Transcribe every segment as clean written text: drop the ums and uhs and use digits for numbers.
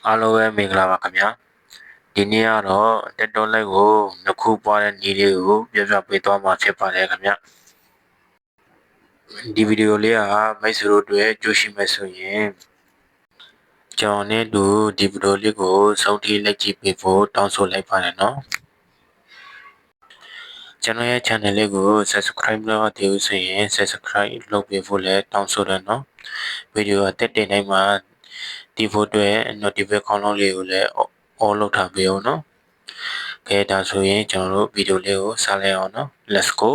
အားလုံးပဲမင်္ဂလာပါခင်ဗျာဒီနေ့ကတော့တက်တော့လိုက်ကိုနှစ်ခုပွားတဲ့ညီလေးကိုပြပြပေးသွားမှာဖြစ်ပါတယ်ခင်ဗျာဒီဗီဒီယိုလေးကမိတ်ဆွေတို့တွေကြိုးရှိမယ်ဆိုရင်ကျွန်တော်နဲ့တူဒီဗီဒီယိုလေးကိုစောင့်ကြည့်လိုက်ကြည့်ပေးဖို့တောင်းဆိုလိုက်ပါတယ်နော်ကျွန်တော်ရဲ့ channel လေးကို subscribe လုပ်ရသေးဘူးဆိုရင် subscribe လုပ်ပေးဖို့လည်းတောင်းဆိုတယ်နော်ဗီဒီယိုတက်တဲ့တိုင်းမှာဒီဖို့အတွက် notification ခေါင်းလုံးလေးကိုလည်း all လုပ်ထားပေးအောင်နော်ကဲဒါဆိုရင်ကျွန်တော်တို့ဗီဒီယိုလေးကိုစလိုက်အောင်နော် let's go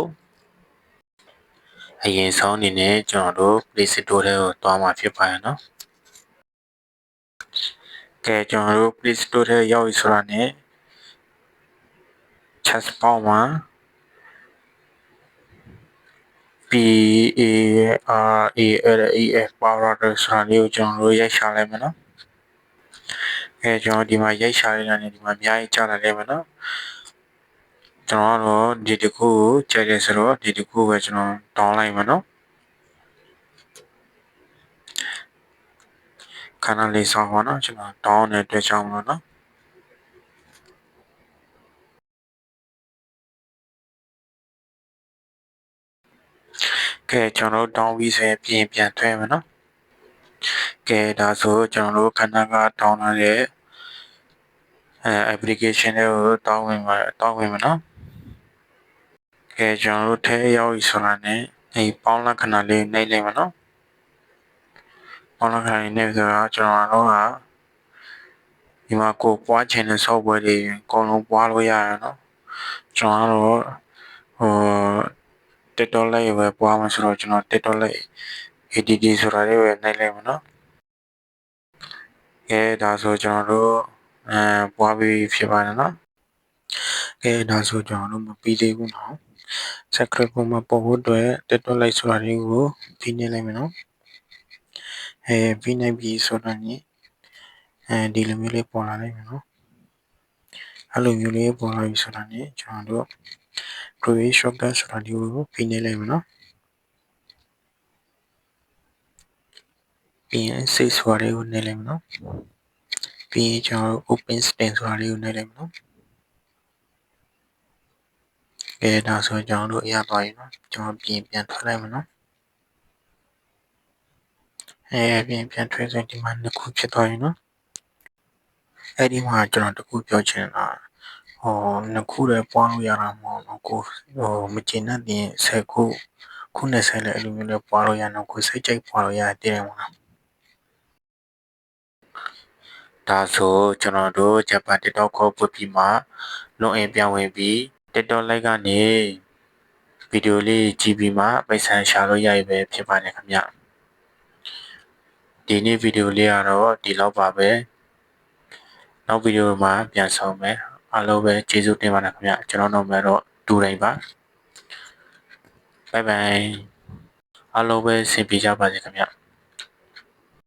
အရင်ဆုံးအနေနဲ့ကျွန်တော်တို့ Play Store ထဲကိုသွားမှာဖြစ်ပါရဲ့နော်ကဲကျွန်တော်တို့ Play Store ထဲရောက်ပြီဆိုတာနဲ့ search bar မှာ PARALEF Power ဆိုတာလေးကိုကျွန်တော်တို့ရိုက်ရှာလိုက်မယ်နော်ကဲကျွန်တော်ဒီမှာရိုက်ရှာလိုက်တာနဲ့ဒီမှာအများကြီးကြားလာလိမ့်မယ်နော်ကျွန်တော်တော့ဒီတစ်ခုကိုကြိုက်တယ်ဆိုတော့ဒီတစ်ခုပဲကျွန်တော်တောင်းလိုက်မယ်နော်ခဏလေးစောင့်ပါနော်ကျွန်တော်တောင်းတဲ့အတွက်ကြောင့်မလို့နော်ကဲကျွန်တော်တောင်းပြီးဆိုရင်ပြင်ပြန်ထွဲမယ်နော်ကဲဒါဆိုကျွန်တော်တို့ခဏကတောင်းလာတဲ့ application တွေကိုတောင်းဝင်မယ်နော်ကဲကျွန်တော်တို့ထဲရောက်ပြီဆိုတာနဲ့ပေါင်းလက္ခဏာလေးနှိပ်လိုက်မယ်နော်ပေါင်းလက္ခဏာလေးနှိပ်ဆိုတာကျွန်တော်တို့ကဒီမှာကိုပွားချင်တဲ့ software တွေအကုန်လုံးပွားလို့ရရနော်ကျွန်တော်တို့TikTok လေးပဲပွားမှာဆိုတော့ကျွန်တော် TikTok လေး ADD ဆိုတာလေးပဲနှိပ်လိုက်မယ်နော်ကဲဒါဆိုကျွန်တော်တို့ပွားပြီးဖြစ်ပါတယ်နော်ကဲဒါဆိုကျွန်တော်တို့မပြီးသေးဘူးနော် secret ကိုမပေါ်ဖို့အတွက် TikTok လိုက်ဆိုတာလေးကိုပြီးနေလိုက်မယ်နော်ပြီးနေပြီဆိုတာနဲ့ဒီလိုမျိုးလေးပေါ်လာနိုင်မယ်နော်အဲ့လိုမျိုးလေးပေါ်လာပြီဆိုတာနဲ့ကျွန်တော်တို့ create shortcut ဆိုတာလေးကိုပြီးနေလိုက်မယ်နော်ပြီးရင် save ဆိုတာလေးကိုနှိပ်လိုက်မယ်နော်ပြီးရင်ကျွန်တော်တို့ open stand ဆိုတာလေးကိုနှိပ်လိုက်မယ်နော်ကဲဒါဆိုကျွန်တော်တို့ရသွားပြီနော်ကျွန်တော်ပြန်ထွက်လိုက်မယ်နော်ပြန်ထွက်ဆိုဒီမှာနှစ်ခုဖြစ်သွားပြီနော်အဲ့ဒီမှာကျွန်တော်တခုပြောချင်တာနှစ်ခုလည်းပွားလို့ရတာမဟုတ်တော့ကိုမကျင်တဲ့ပြင်10ခု20လည်းအဲ့လိုမျိုးလည်းပွားလို့ရတော့ကိုစိတ်ကြိုက်ပွားလို့ရတဲ့မှာဒါဆိုကျွန်တော်တို့ဂျပန် TikTok ကိုပုတ်ပြီးမှ login ပြန်ဝင်ပြီး TikTok လိုက်ကနေဗီဒီယိုလေးကြည့်ပြီးမှပိုက်ဆံရှာလို့ရပြီပဲဖြစ်ပါတယ်ခင်ဗျဒီနေ့ဗီဒီယိုလေးကတော့ဒီလောက်ပါပဲနောက်ဗီဒီယိုမှာပြန်ဆောင်မယ်အားလုံးပဲကျေးဇူးတင်ပါတယ်ခင်ဗျကျွန်တော်တို့ကတော့တူတိုင်းပါဘိုင်ဘိုင်အားလုံးပဲဆင်ပြေကြပါစေခင်ဗျ